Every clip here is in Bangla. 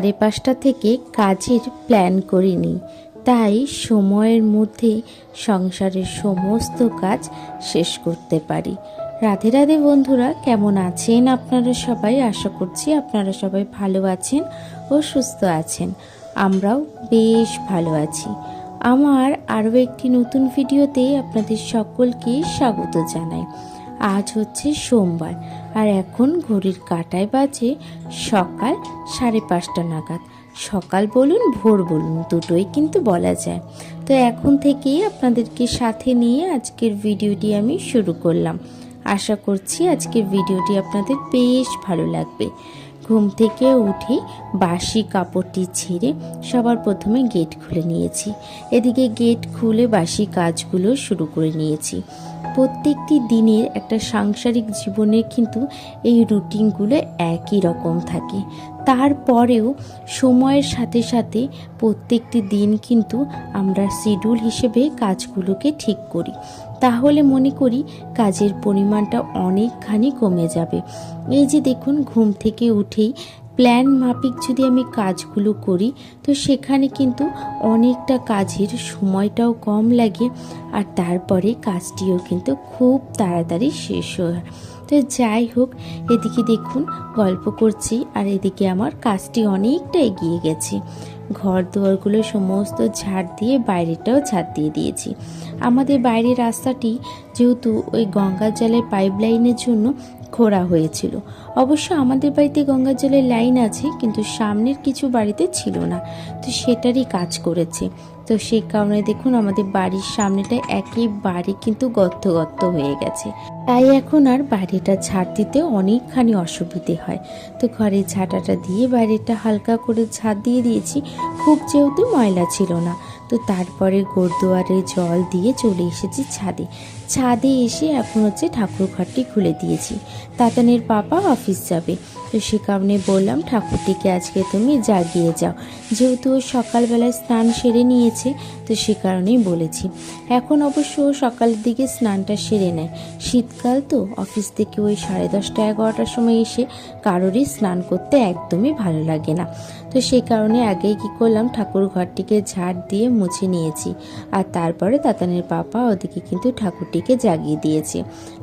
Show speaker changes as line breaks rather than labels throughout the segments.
5:30 থেকে কাজের প্ল্যান করে নিই, তাই সময়ের মধ্যে সংসারের সমস্ত কাজ শেষ করতে পারি। রাধে রাধে বন্ধুরা, কেমন আছেন আপনারা সবাই? আশা করছি আপনারা সবাই ভালো আছেন ও সুস্থ আছেন। আমরাও বেশ ভালো আছি। আমার আরও একটি নতুন ভিডিওতে আপনাদের সকলকে স্বাগত জানাই। আজ হচ্ছে সোমবার, আর এখন ঘড়ির কাঁটায় বাজে সকাল 5:30 নাগাদ। সকাল বলুন ভোর বলুন, দুটোই কিন্তু বলা যায়। তো এখন থেকেই আপনাদেরকে সাথে নিয়ে আজকের ভিডিওটি আমি শুরু করলাম। আশা করছি আজকের ভিডিওটি আপনাদের বেশ ভালো লাগবে। ঘুম থেকে উঠে বাসি কাপড়টি ছেড়ে সবার প্রথমে গেট খুলে নিয়েছি। এদিকে গেট খুলে বাসি কাজগুলো শুরু করে নিয়েছি। প্রত্যেকটি দিনের একটা সাংসারিক জীবনের কিন্তু এই রুটিনগুলো একই রকম থাকে। তারপরেও সময়ের সাথে সাথে প্রত্যেকটি দিন কিন্তু আমরা শিডিউল হিসেবে কাজগুলোকে ঠিক করি, তাহলে মনে করি কাজের পরিমাণটা অনেকখানি কমে যাবে। এই যে দেখুন, ঘুম থেকে উঠেই প্ল্যান মাফিক যদি আমি কাজগুলো করি, তো সেখানে কিন্তু অনেকটা কাজের সময়টাও কম লাগে, আর তারপরে কাজটিও কিন্তু খুব তাড়াতাড়ি শেষ হয়। তো যাই হোক, এদিকে দেখুন গল্প করছি, আর এদিকে আমার কাজটি অনেকটা এগিয়ে গেছে। ঘর দুয়ারগুলো সমস্ত ঝাড় দিয়ে বাইরেটাও ঝাড় দিয়ে দিয়েছি। আমাদের বাইরের রাস্তাটি যেহেতু ওই গঙ্গার জলের পাইপ লাইনের জন্য খোঁড়া হয়েছিল। অবশ্য আমাদের বাড়িতে গঙ্গার জলের লাইন আছে, কিন্তু সামনের কিছু বাড়িতে ছিল না, তো সেটারই কাজ করেছে। তো সেই কারণে দেখুন আমাদের বাড়ির সামনেটা একেবারে কিন্তু গর্ত গর্ত হয়ে গেছে। তাই এখন আর বাড়িটা ঝাড় দিতে অনেকখানি অসুবিধে হয়। তো ঘরের ঝাঁটাটা দিয়ে বাইরেটা হালকা করে ঝাড় দিয়ে দিয়েছি, খুব যেহেতু ময়লা ছিল না। তো তারপরে গোরদুয়ারে জল দিয়ে চলে এসেছি ছাদে। ছাদে এসে এখন হচ্ছে ঠাকুর ঘরটি খুলে দিয়েছি। তাতানের পাপা অফিস যাবে, তো সে কারণে বললাম ঠাকুরটিকে আজকে তুমি জাগিয়ে যাও। যেহেতু ও সকালবেলায় স্নান সেরে নিয়েছে, তো সে কারণেই বলেছি। এখন অবশ্য সকালের দিকে স্নানটা সেরে নেয়। শীতকাল তো, অফিস থেকে ওই 10:30-11টার সময় এসে কারোরই স্নান করতে একদমই ভালো লাগে না। তো সেই কারণে আগেই কী করলাম, ঠাকুর ঘরটিকে ঝাড় দিয়ে মুছে নিয়েছি, আর তারপরে তাতানের পাপা ওদিকে কিন্তু ঠাকুরটিকে জাগিয়ে দিয়েছে,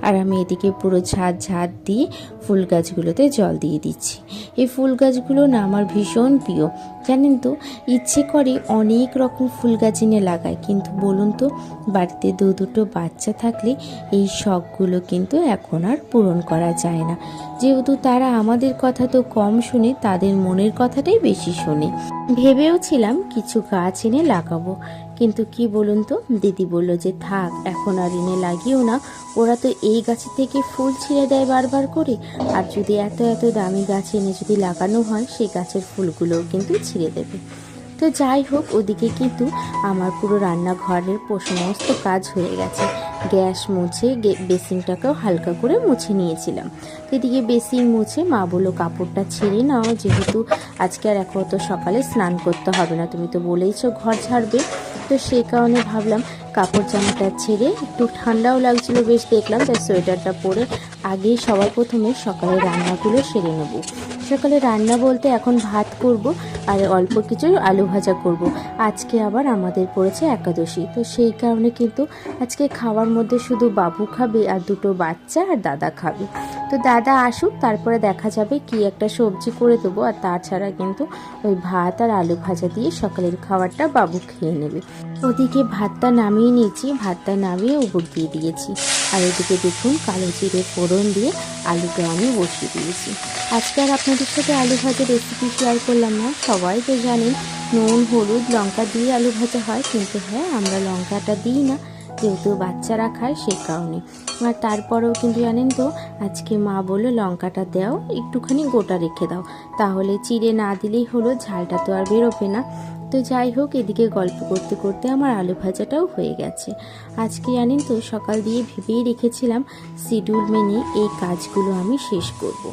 আর আমি এদিকে পুরো ঝাড় দিয়ে ফুল গাছগুলোতে জল দিয়ে দিচ্ছি। এই ফুল গাছগুলো না আমার ভীষণ প্রিয়, জানেন তো। ইচ্ছে করে অনেক রকম ফুল গাছ এনে লাগায়, কিন্তু বলুন তো, বাড়িতে দুটো বাচ্চা থাকলে এই শখগুলো কিন্তু এখন আর পূরণ করা যায় না। যেহেতু তারা আমাদের কথা তো কম শুনে, তাদের মনের কথাটাই বেশি শোনে। ভেবেও ছিলাম কিছু গাছ এনে লাগাবো, কিন্তু কি বলুন তো, দিদি বলল যে থাক, এখন আর এনে লাগিও না। ওরা তো এই গাছের থেকে ফুল ছিঁড়ে দেয় বারবার করে, আর যদি এত এত দামি গাছ এনে যদি লাগানো হয়, সেই গাছের ফুলগুলোও কিন্তু ছিঁড়ে দেবে। তো যাই হোক, ওদিকে কিন্তু আমার পুরো রান্নাঘরের সমস্ত কাজ হয়ে গেছে। গ্যাস মুছে বেসিনটাকেও হালকা করে মুছে নিয়েছিলাম। এদিকে বেসিন মুছে মা বললো কাপড়টা ছেড়ে নাও, যেহেতু আজকে আর এখন তো সকালে স্নান করতে হবে না, তুমি তো বলেইছো ঘর ঝাড়বে। তো সেই কারণে ভাবলাম কাপড় জামাটা ছেড়ে, একটু ঠান্ডাও লাগছিল বেশ দেখলাম, তাই সোয়েটারটা পরে আগেই সবার প্রথমে সকালে রান্নাগুলো সেরে নেব। সকালে রান্না বলতে এখন ভাত করব, আর অল্প কিছু আলু ভাজা করব। আজকে আবার আমাদের পড়েছে একাদশী, তো সেই কারণে কিন্তু আজকে খাওয়ার মধ্যে শুধু বাবু খাবে, আর দুটো বাচ্চা আর দাদা খাবে। তো দাদা আসুক, তারপরে দেখা যাবে কি একটা সবজি করে দেবো, আর তাছাড়া কিন্তু ওই ভাত আর আলু ভাজা দিয়ে সকালের খাবারটা বাবু খেয়ে নেবে। ওদিকে ভাতটা নামিয়ে নিয়েছি, ভাতটা নামিয়ে উপর দিয়ে দিয়েছি, আর এদিকে দেখুন কালো জিরে ফোড়ন দিয়ে আলুটা আমি বসিয়ে দিয়েছি। আজকে আর আপনাদের সাথে আলু ভাজার রেসিপি শেয়ার করলাম না। সবাই তো জানেন নুন হলুদ লঙ্কা দিয়ে আলু ভাজা হয়, কিন্তু হ্যাঁ, আমরা লঙ্কাটা দিই না, যেহেতু বাচ্চারা খায় সেই কারণে। আর তারপরেও কিন্তু জানেন তো, আজকে মা বললো লঙ্কাটা দাও, একটুখানি গোটা রেখে দাও, তাহলে চিড়ে না দিলেই হলো, ঝালটা তো আর বেরোবে না। তো যাই হোক, এদিকে গল্প করতে করতে আমার আলু ভাজাটাও হয়ে গেছে। আজকে জানেন তো, সকাল দিয়ে ভেবেই রেখেছিলাম শিডিউল মেনে এই কাজগুলো আমি শেষ করব।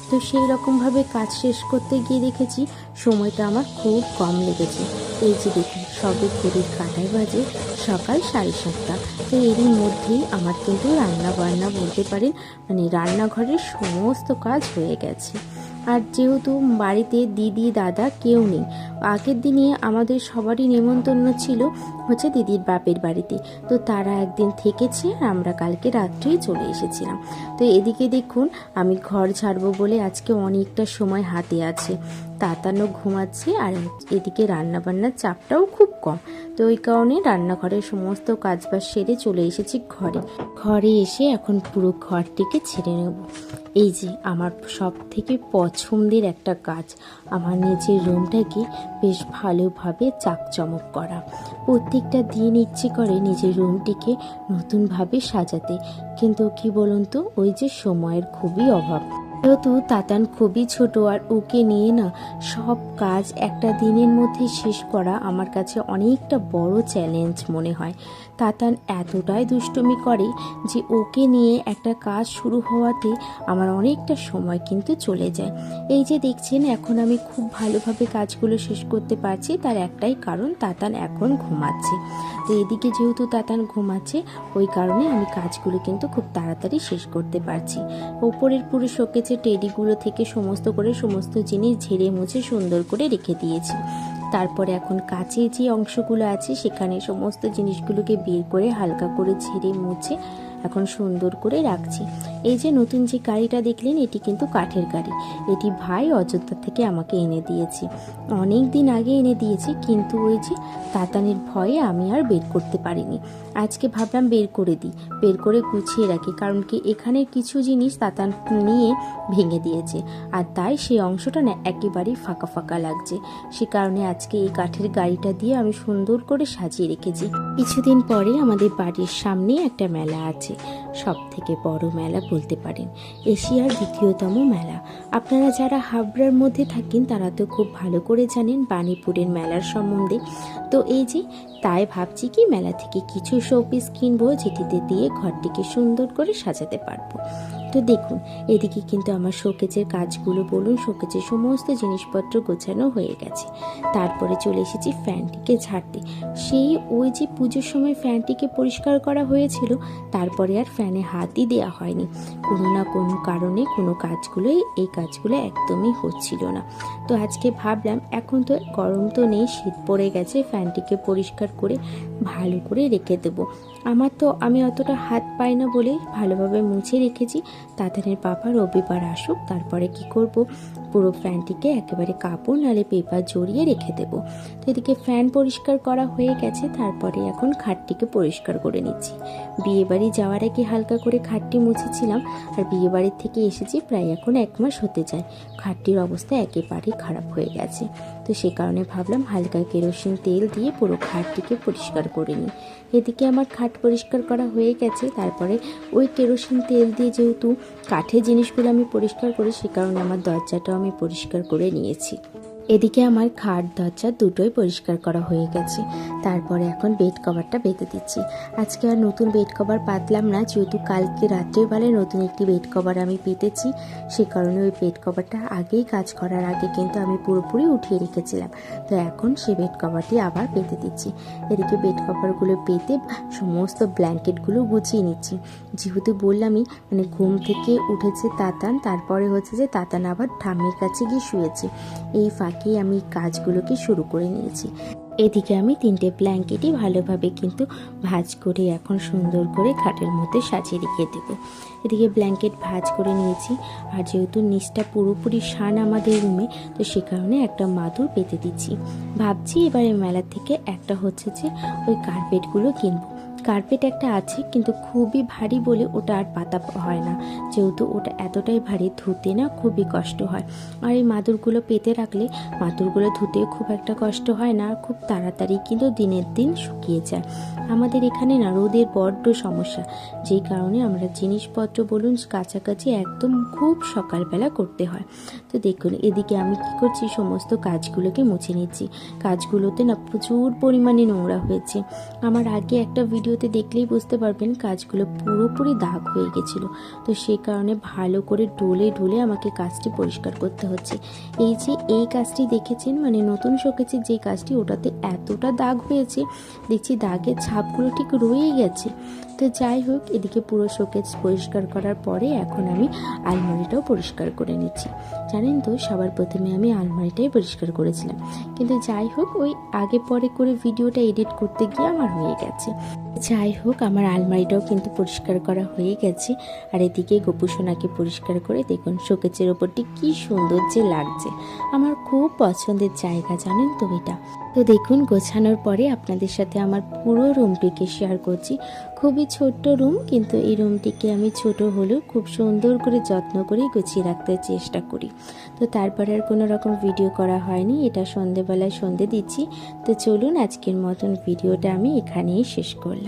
তো সেই রকমভাবে কাজ শেষ করতে গিয়ে দেখেছি সময়টা আমার খুব কম লেগেছে। এই যে দেখুন, সবে ঘড়ির কাঁটায় বাজে সকাল 7:30। তো এরই মধ্যেই আমার কিন্তু রান্না বান্না বলতে পারেন, মানে রান্নাঘরের সমস্ত কাজ হয়ে গেছে। আর যেহেতু বাড়িতে দিদি দাদা কেউ নেই, আগের দিনে আমাদের সবারই নেমন্তন্ন ছিল হচ্ছে দিদির বাপের বাড়িতে, তো তারা একদিন থেকেছে আর আমরা কালকে রাত্রেই চলে এসেছিলাম। তো এদিকে দেখুন আমি ঘর ঝাড়বো বলে আজকে অনেকটা সময় হাতে আছে, তাতানো ঘুমাচ্ছে আর এদিকে রান্নাবান্নার চাপটাও খুব কম। তো ওই কারণে রান্নাঘরের সমস্ত কাজবাজ সেরে চলে এসেছি ঘরে এসে এখন পুরো ঘরটিকে ছেড়ে নেব। এই যে আমার সব থেকে পছন্দের একটা কাজ, আমার নিজের রুমটাকে বেশ ভালোভাবে চাকচমক করা। প্রত্যেকটা দিন ইচ্ছে করে নিজের রুমটিকে নতুনভাবে সাজাতে, কিন্তু কি বলুন তো, ওই যে সময়ের খুবই অভাব। যেহেতু তাতান খুবই ছোট আর ওকে নিয়ে না সব কাজ একটা দিনের মধ্যে শেষ করা আমার কাছে অনেকটা বড় চ্যালেঞ্জ মনে হয়। তাতান এতটাই দুষ্টুমি করে যে ওকে নিয়ে একটা কাজ শুরু হওয়াতে আমার অনেকটা সময় কিন্তু চলে যায়। এই যে দেখছেন এখন আমি খুব ভালোভাবে কাজগুলো শেষ করতে পারছি, তার একটাই কারণ তাতান এখন ঘুমাচ্ছে। তো এদিকে যেহেতু তাতান ঘুমাচ্ছে ওই কারণে আমি কাজগুলো কিন্তু খুব তাড়াতাড়ি শেষ করতে পারছি। ওপরের পুরো শোকেজের টেডিগুলো থেকে সমস্ত জিনিস ঝেড়ে মুছে সুন্দর করে রেখে দিয়েছি। তারপরে এখন কাছে যে অংশগুলো আছে সেখানে সমস্ত জিনিসগুলোকে বের করে হালকা করে ঝেড়ে মুছে এখন সুন্দর করে রাখছি। এই যে নতুন যে গাড়িটা দেখলেন এটি কিন্তু কাঠের গাড়ি, এটি ভাই অযোধ্যা থেকে আমাকে এনে দিয়েছে। অনেক দিন আগে এনে দিয়েছে, কিন্তু ওই যে তাতানের ভয়ে আমি আর বের করতে পারিনি। আজকে ভাবলাম বের করে দিই, বের করে গুছিয়ে রাখি, কারণ কি এখানের কিছু জিনিস তাতান নিয়ে ভেঙে দিয়েছে আর তাই সেই অংশটা না একেবারেই ফাঁকা ফাঁকা লাগছে। সে কারণে আজকে এই কাঠের গাড়িটা দিয়ে আমি সুন্দর করে সাজিয়ে রেখেছি। কিছুদিন পরে আমাদের বাড়ির সামনে একটা মেলা আছে, সব থেকে বড় মেলা বলতে পারেন, এশিয়ার দ্বিতীয়তম মেলা। আপনারা যারা হাবড়ার মধ্যে থাকেন তারা তো খুব ভালো করে জানেন বাণীপুরের মেলার সম্বন্ধে। তো এই যে তাই ভাবছি কি মেলা থেকে কিছু শোপিস কিনবো যেটিতে দিয়ে ঘরটিকে সুন্দর করে সাজাতে পারবো। তো দেখুন এদিকে কিন্তু আমার শোকেজের কাজগুলো বলুন, শোকেজের সমস্ত জিনিসপত্র গোছানো হয়ে গেছে। তারপরে চলে এসেছি ফ্যানটিকে ঝাড়তে। সেই ওই যে পুজোর সময় ফ্যানটিকে পরিষ্কার করা হয়েছিল, তারপরে আর ফ্যানে হাতই দেওয়া হয়নি। কোনো না কোনো কারণে এই কাজগুলো একদমই হচ্ছিল না। তো আজকে ভাবলাম এখন তো গরম তো নেই, শীত পড়ে গেছে, ফ্যানটিকে পরিষ্কার করে ভালো করে রেখে দেবো। আমি অতটা হাত পাই না বলে ভালোভাবে মুছে রেখেছি। তাতানের পাপা রবিবার আসুক, তারপরে কি করব, পুরো ফ্যানটিকে একেবারে কাপড় নালে পেপার জড়িয়ে রেখে দেব। তো এদিকে ফ্যান পরিষ্কার করা হয়ে গেছে, তারপরে এখন খাটটিকে পরিষ্কার করে নিচ্ছি। বিয়েবাড়ি যাওয়ার আগে হালকা করে খাটটি মুছেছিলাম, আর বিয়েবাড়ির থেকে এসেছি প্রায় এখন 1 মাস হতে যায়। খাটটির অবস্থা একেবারেই খারাপ হয়ে গেছে। তো সে কারণে ভাবলাম হালকা কেরোসিন তেল দিয়ে পুরো খাটটিকে পরিষ্কার করে নিই। এদিকে আমার খাট পরিষ্কার করা হয়ে গেছে, তারপরে ওই কেরোসিন তেল দিয়ে যেহেতু কাঠের জিনিসগুলো আমি পরিষ্কার করি, সে কারণে আমার দরজাটাও আমি পরিষ্কার করে নিয়েছি। এদিকে আমার খাট দরজা দুটোই পরিষ্কার করা হয়ে গেছে। তারপরে এখন বেড কভারটা বেঁধে দিচ্ছি। আজকে আর নতুন বেড কভার পাতলাম না, যেহেতু কালকে রাত্রেবেলায় নতুন একটি বেড কভার আমি পেতেছি, সে কারণে ওই বেড কভারটা আগেই কাজ করার আগে কিন্তু আমি পুরোপুরি উঠিয়ে রেখেছিলাম। তো এখন সেই বেড কভারটি আবার পেতে দিচ্ছি। এদিকে বেড কভারগুলো পেতে সমস্ত ব্ল্যাঙ্কেটগুলো গুছিয়ে নিচ্ছি। যেহেতু বললামই মানে ঘুম থেকে উঠেছে তাতান, তারপরে হচ্ছে যে তাতান আবার ঠাম্মির কাছে গিয়ে শুয়েছে, এই ফাঁকে আমি কাজগুলোকে শুরু করে নিয়েছি। এদিকে আমি 3টে ব্ল্যাঙ্কেটই ভালোভাবে কিন্তু ভাঁজ করে এখন সুন্দর করে খাটের মধ্যে সাজিয়ে রেখে দেবো। এদিকে ব্ল্যাঙ্কেট ভাঁজ করে নিয়েছি, আর যেহেতু নিচটা পুরোপুরি শান আমাদের রুমে, তো সে কারণে একটা মাদুর পেতে দিচ্ছি। ভাবছি এবারে মেলা থেকে একটা হচ্ছে যে ওই কার্পেটগুলো কিনবো। কার্পেট একটা আছে কিন্তু খুবই ভারী বলে ওটা আর পাতা হয় না, যেহেতু ওটা এতটাই ভারী ধুতে না খুবই কষ্ট হয়। আর এই মাদুরগুলো পেতে রাখলে মাদুরগুলো ধুতেও খুব একটা কষ্ট হয় না, আর খুব তাড়াতাড়ি কিন্তু দিনের দিন শুকিয়ে যায়। আমাদের এখানে না রোদের বড্ড সমস্যা, যেই কারণে আমরা জিনিসপত্র বলুন কাছাকাছি একদম খুব সকালবেলা করতে হয়। তো দেখুন এদিকে আমি কি করছি, সমস্ত কাজগুলোকে মুছে নিচ্ছি। কাজগুলোতে না প্রচুর পরিমাণে নোংরা হয়েছে। আমার আগে একটা ভিডিও ভিডিওতে দেখলেই বুঝতে পারবেন কাজগুলো পুরোপুরি দাগ হয়ে গেছিলো। তো সেই কারণে ভালো করে ডলে ডলে আমাকে কাজটি পরিষ্কার করতে হচ্ছে। এই যে এই কাজটি দেখেছেন, মানে নতুন শোকেজের যে কাজটি, ওটাতে এতটা দাগ হয়েছে, দেখছি দাগের ছাপগুলো ঠিক রয়েই গেছে। তো যাই হোক, এদিকে পুরো শোকেজ পরিষ্কার করার পরে এখন আমি আলমারিটাও পরিষ্কার করে নিচ্ছি। জানেন তো, সবার প্রথমে আমি আলমারিটাই পরিষ্কার করেছিলাম, কিন্তু যাই হোক ওই আগে পরে করে ভিডিওটা এডিট করতে গিয়ে আমার হয়ে গেছে। যাই হোক, আমার আলমারিটাও কিন্তু পরিষ্কার করা হয়ে গেছে। আর এদিকে গোপুসোনাকে পরিষ্কার করে দেখুন শোকেজের ওপরটি কি সুন্দর যে লাগছে। আমার খুব পছন্দের জায়গা, জানেন তো এটা। তো দেখুন, গোছানোর পরে আপনাদের সাথে আমার পুরো রুমটিকে শেয়ার করছি। খুবই ছোট্ট রুম, কিন্তু এই রুমটিকে আমি ছোট হলেও খুব সুন্দর করে যত্ন করে গুছিয়ে রাখতে চেষ্টা করি। তো তারপরে আর কোনো রকম ভিডিও করা হয়নি। এটা সন্ধেবেলায় সন্ধে দিচ্ছি। তো চলুন, আজকের মতন ভিডিওটা আমি এখানেই শেষ করলাম।